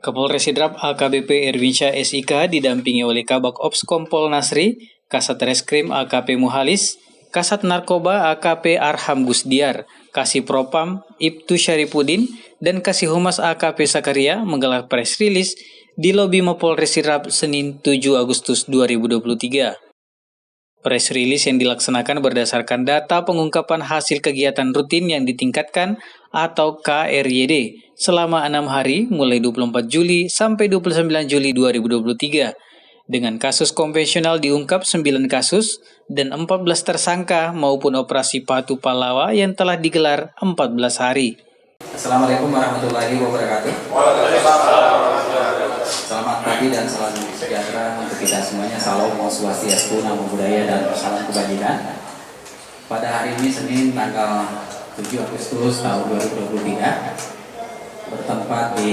Kapolres Sidrap AKBP Erwinsyah SIK didampingi oleh Kabak Ops Kompol Nasri, Kasat Reskrim AKP Muhalis, Kasat Narkoba AKP Arham Gusdiar, Kasih Propam Ibtu Syaripudin, dan Kasih Humas AKP Sakaria menggelar press release di lobi Mapolres Sidrap Senin 7 Agustus 2023. Press release yang dilaksanakan berdasarkan data pengungkapan hasil kegiatan rutin yang ditingkatkan atau KRYD selama 6 hari mulai 24 Juli sampai 29 Juli 2023. Dengan kasus konvensional diungkap 9 kasus dan 14 tersangka maupun operasi Patu Pallawa yang telah digelar 14 hari. Assalamualaikum warahmatullahi wabarakatuh. Selamat pagi dan salam sejahtera untuk kita semuanya. Salam Om Swastiastu, Namo Buddhaya, dan salam kebajikan. Pada hari ini Senin tanggal 7 Agustus tahun 2023 bertempat di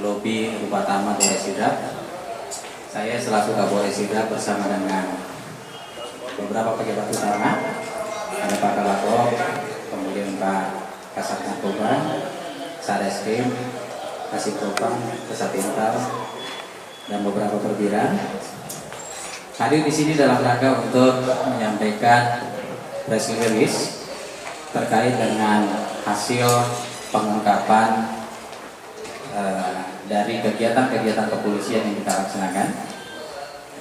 lobi Rupatama Polres Sidrap. Saya selaku Kapolres Sidrap bersama dengan beberapa pejabat utama, ada Pak Kabakop, kemudian Pak Kasat Narkoba, Sareskrim, Kasih Propam, Kasat Intel, dan beberapa perwira hadir di sini dalam rangka untuk menyampaikan press release terkait dengan hasil pengungkapan dari kegiatan-kegiatan kepolisian yang kita laksanakan,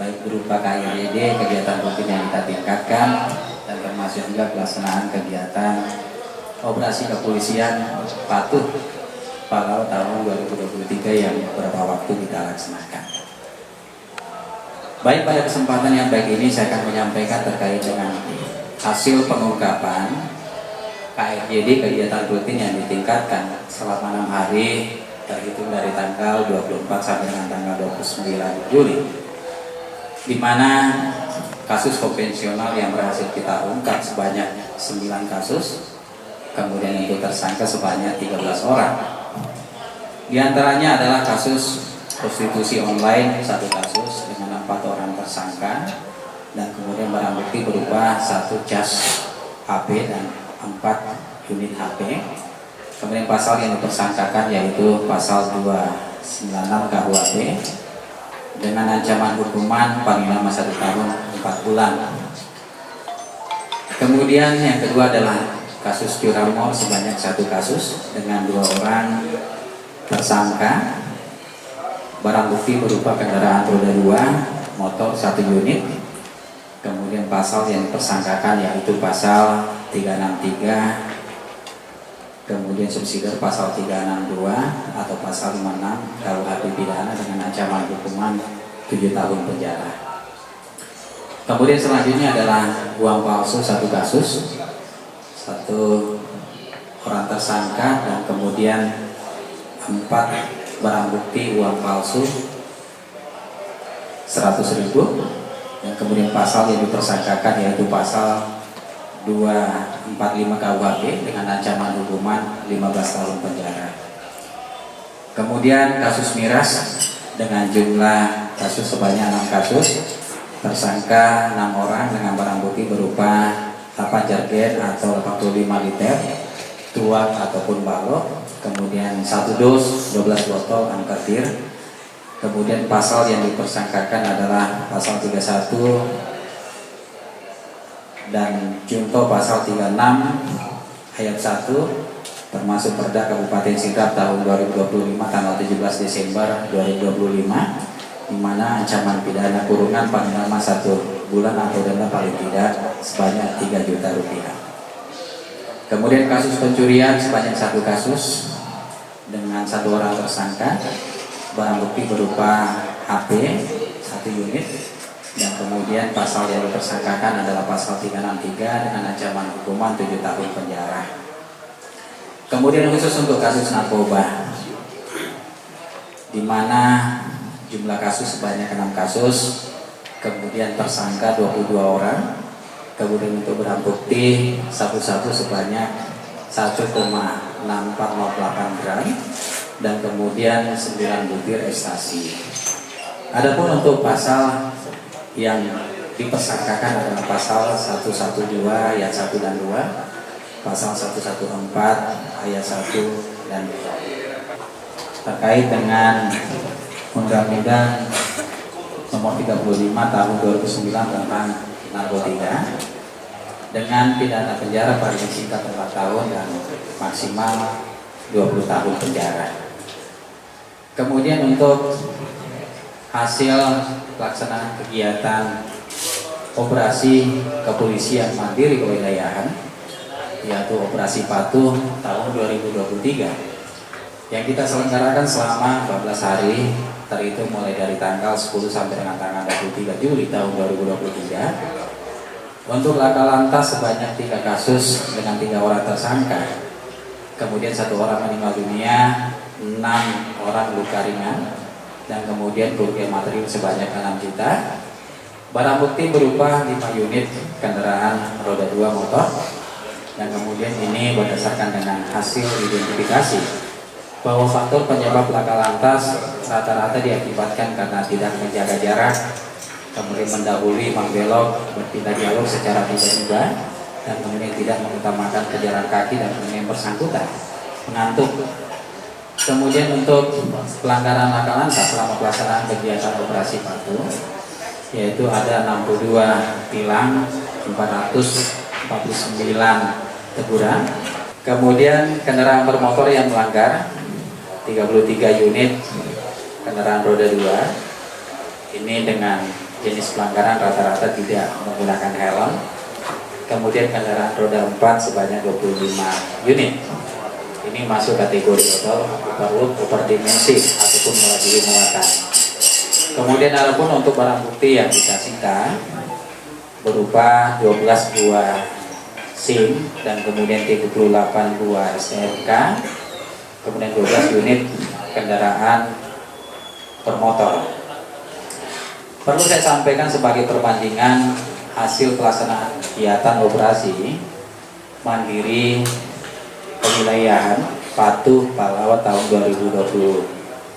baik berupa KRYD, kegiatan rutin yang kita tingkatkan, dan termasuk juga pelaksanaan kegiatan operasi kepolisian Patuh Pallawa tahun 2023 yang beberapa waktu kita laksanakan. Baik, pada kesempatan yang baik ini saya akan menyampaikan terkait dengan hasil pengungkapan KRYD, kegiatan rutin yang ditingkatkan selama 6 hari terhitung dari tanggal 24 sampai dengan tanggal 29 Juli, di mana kasus konvensional yang berhasil kita ungkap sebanyak 9 kasus, kemudian untuk tersangka sebanyak 13 orang. Di antaranya adalah kasus prostitusi online 1 kasus dengan 4 orang tersangka, dan kemudian barang bukti berupa 1 cas HP dan 4 unit HP. Kemudian pasal yang dipersangkakan yaitu pasal 296 KUHP dengan ancaman hukuman paling lama 1 tahun 4 bulan. Kemudian yang kedua adalah kasus curanmor sebanyak 1 kasus dengan 2 orang tersangka. Barang bukti berupa kendaraan roda 2, motor 1 unit. Kemudian pasal yang dipersangkakan yaitu pasal 363, kemudian subsidiar pasal 362 atau pasal 56 KUHP pidana dengan ancaman hukuman 7 tahun penjara. Kemudian selanjutnya adalah uang palsu 1 kasus, 1 orang tersangka, dan kemudian 4 barang bukti uang palsu 100.000, dan kemudian pasal yang dipersangkakan yaitu pasal 245 KUHP dengan ancaman hukuman 15 tahun penjara. Kemudian kasus miras dengan jumlah kasus sebanyak 6 kasus, tersangka 6 orang dengan barang bukti berupa 8 jargen atau 85 liter, tuak ataupun balok, kemudian 1 dos 12 botol angkatir. Kemudian pasal yang dipersangkakan adalah pasal 31 dan junto pasal 36 ayat 1 termasuk Perda Kabupaten Sidrap tahun 2025 tanggal 17 Desember 2025, di mana ancaman pidana kurungan paling lama 1 bulan atau denda paling tidak sebanyak 3 juta rupiah. Kemudian kasus pencurian sebanyak 1 kasus dengan 1 orang tersangka, barang bukti berupa HP 1 unit, dan kemudian pasal yang dipersangkakan adalah pasal 363 dengan ancaman hukuman 7 tahun penjara. Kemudian khusus untuk kasus narkoba, di mana jumlah kasus sebanyak 6 kasus, kemudian tersangka 22 orang, kemudian untuk barang bukti satu-satu sebanyak 1,6408 gram, dan kemudian 9 butir ekstasi. Adapun untuk pasal yang dipersangkakan adalah pasal 112 ayat 1 dan 2, pasal 114 ayat 1 dan 2. terkait dengan Undang-Undang Nomor 35 Tahun 2009 tentang narkotika dengan pidana penjara paling singkat 4 tahun dan maksimal 20 tahun penjara. Kemudian untuk hasil pelaksanaan kegiatan operasi kepolisian mandiri kewilayahan, yaitu operasi Patuh tahun 2023 yang kita selenggarakan selama 14 hari, terhitung mulai dari tanggal 10 sampai dengan tanggal 23 Juli tahun 2023. Untuk laka lantas sebanyak 3 kasus dengan 3 orang tersangka, kemudian 1 orang meninggal dunia, 6 orang luka ringan, dan kemudian kerugian material sebanyak 6 juta. Barang bukti berupa 5 unit kendaraan roda 2 motor, dan kemudian ini berdasarkan dengan hasil identifikasi bahwa faktor penyebab laka lantas rata-rata diakibatkan karena tidak menjaga jarak, kemudian mendahului, membelok, berpindah jalur secara tiba-tiba, dan kemudian tidak mengutamakan pejalan kaki, dan kemudian bersangkutan mengantuk. Kemudian untuk pelanggaran laka lantas selama pelaksanaan kegiatan operasi Patuh, yaitu ada 62 tilang, 449 teguran. Kemudian kendaraan bermotor yang melanggar 33 unit kendaraan roda 2. Ini dengan jenis pelanggaran rata-rata tidak menggunakan helm. Kemudian kendaraan roda 4 sebanyak 25 unit. Ini masuk kategori total overload, overdimensi ataupun melebihi muatan. Kemudian adapun untuk barang bukti yang kita sita berupa 12 buah SIM dan kemudian 38 buah STNK, kemudian 12 unit kendaraan bermotor. Perlu saya sampaikan sebagai perbandingan hasil pelaksanaan kegiatan operasi mandiri kewilayahan Patuh Pahlawan tahun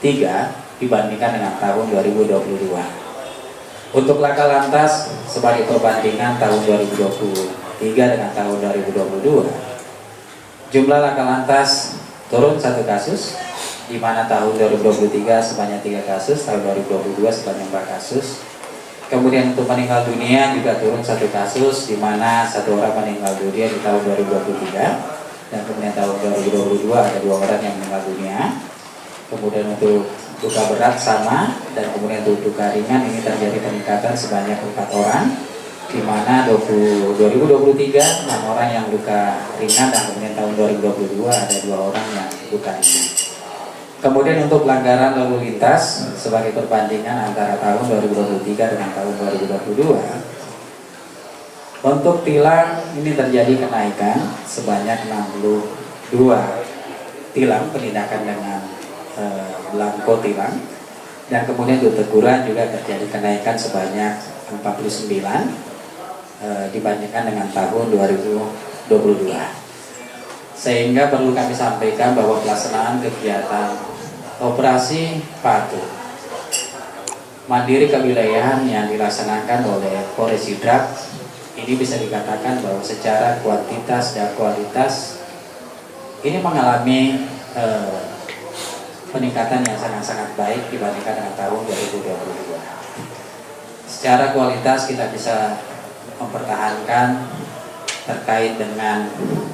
2023 dibandingkan dengan tahun 2022. Untuk laka lantas sebagai perbandingan tahun 2023 dengan tahun 2022, jumlah laka lantas turun 1 kasus, di mana tahun 2023 sebanyak 3 kasus, tahun 2022 sebanyak 4 kasus. Kemudian untuk meninggal dunia juga turun 1 kasus, di mana 1 orang meninggal dunia di tahun 2023, dan kemudian tahun 2022 ada 2 orang yang meninggal dunia. Kemudian untuk luka berat sama, dan kemudian untuk luka ringan ini terjadi peningkatan sebanyak 4 orang, di mana 2023 6 orang yang luka ringan, dan kemudian tahun 2022 ada 2 orang yang luka ringan. Kemudian untuk pelanggaran lalu lintas sebagai perbandingan antara tahun 2023 dengan tahun 2022, untuk tilang ini terjadi kenaikan sebanyak 62 tilang penindakan dengan belangko tilang, dan kemudian untuk teguran juga terjadi kenaikan sebanyak 49 dibandingkan dengan tahun 2022. Sehingga perlu kami sampaikan bahwa pelaksanaan kegiatan operasi Patuh mandiri kewilayahan yang dilaksanakan oleh Polres Sidrap ini bisa dikatakan bahwa secara kuantitas dan kualitas ini mengalami peningkatan yang sangat-sangat baik dibandingkan dengan tahun 2022. Secara kualitas kita bisa mempertahankan terkait dengan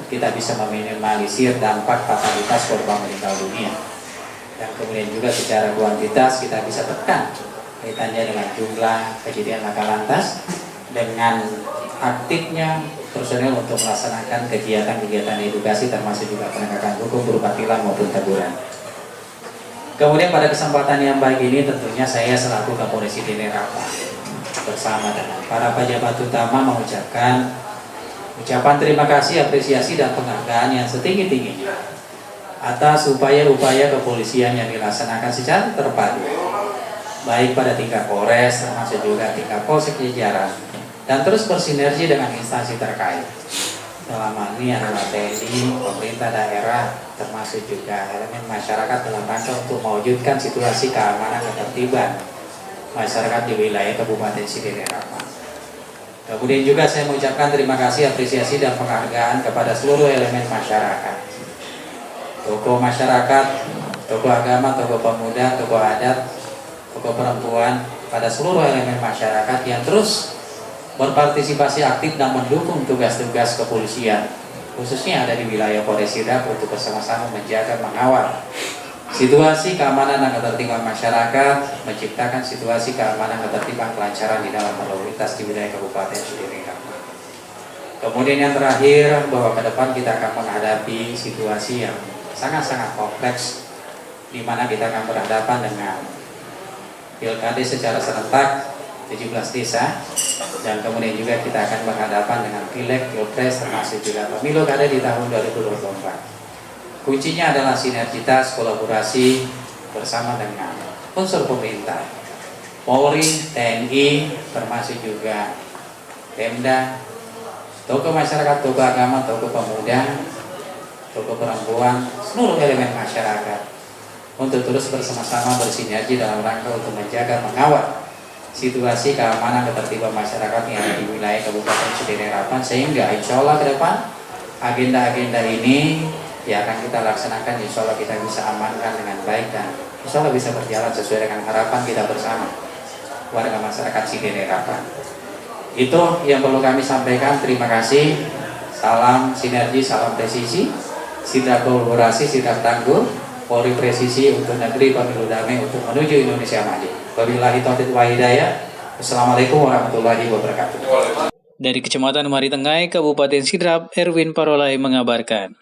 kita bisa meminimalisir dampak fatalitas korban meninggal dunia, dan kemudian juga secara kuantitas kita bisa tekan kaitannya dengan jumlah kejadian laka lantas dengan aktifnya personel untuk melaksanakan kegiatan-kegiatan edukasi termasuk juga penegakan hukum berupa tilang maupun teguran. Kemudian pada kesempatan yang baik ini tentunya saya selaku Kapolres Sidrap bersama dengan para pejabat utama mengucapkan ucapan terima kasih, apresiasi, dan penghargaan yang setinggi-tingginya atas upaya-upaya kepolisian yang dilaksanakan secara terpadu, baik pada tingkat Polres termasuk juga tingkat Polsek jajaran, dan terus bersinergi dengan instansi terkait. Dalam hal ini adalah TNI, pemerintah daerah, termasuk juga elemen masyarakat dalam rangka untuk mewujudkan situasi keamanan dan ketertiban masyarakat di wilayah Kabupaten Sidrap. Kemudian juga saya mengucapkan terima kasih, apresiasi, dan penghargaan kepada seluruh elemen masyarakat, tokoh masyarakat, tokoh agama, tokoh pemuda, tokoh adat, tokoh perempuan, pada seluruh elemen masyarakat yang terus berpartisipasi aktif dan mendukung tugas-tugas kepolisian, khususnya ada di wilayah Polres Sidrap untuk bersama-sama menjaga, mengawal situasi keamanan dan ketertiban masyarakat, menciptakan situasi keamanan, ketertiban, kelancaran di dalam berlalu lintas di wilayah Kabupaten Cirebon. Kemudian yang terakhir, bahwa ke depan kita akan menghadapi situasi yang sangat-sangat kompleks, di mana kita akan berhadapan dengan pilkada secara serentak 17 desa, dan kemudian juga kita akan berhadapan dengan pileg, pilpres, termasuk juga pemilu kada di tahun 2024. Kuncinya adalah sinergitas, kolaborasi bersama dengan unsur pemerintah, Polri, TNI, termasuk juga Pemda, tokoh masyarakat, tokoh agama, tokoh pemuda, tokoh perempuan, seluruh elemen masyarakat untuk terus bersama-sama bersinergi dalam rangka untuk menjaga, mengawal situasi keamanan ketertiban masyarakat yang ada di wilayah Kabupaten Cirebon, sehingga insya Allah ke depan agenda-agenda ini yang akan kita laksanakan, insya Allah kita bisa amankan dengan baik dan insya Allah bisa berjalan sesuai dengan harapan kita bersama warga masyarakat Cirebon. Itu yang perlu kami sampaikan. Terima kasih. Salam sinergi, salam presisi, sinergi kolaborasi, sinergi tangguh, Polri presisi untuk negeri, pemilu damai untuk menuju Indonesia maju. Wabillahi taufiq wal hidayah. Wassalamualaikum warahmatullahi wabarakatuh. Dari Kecamatan Maritengai, Kabupaten Sidrap, Erwin Parolai mengabarkan.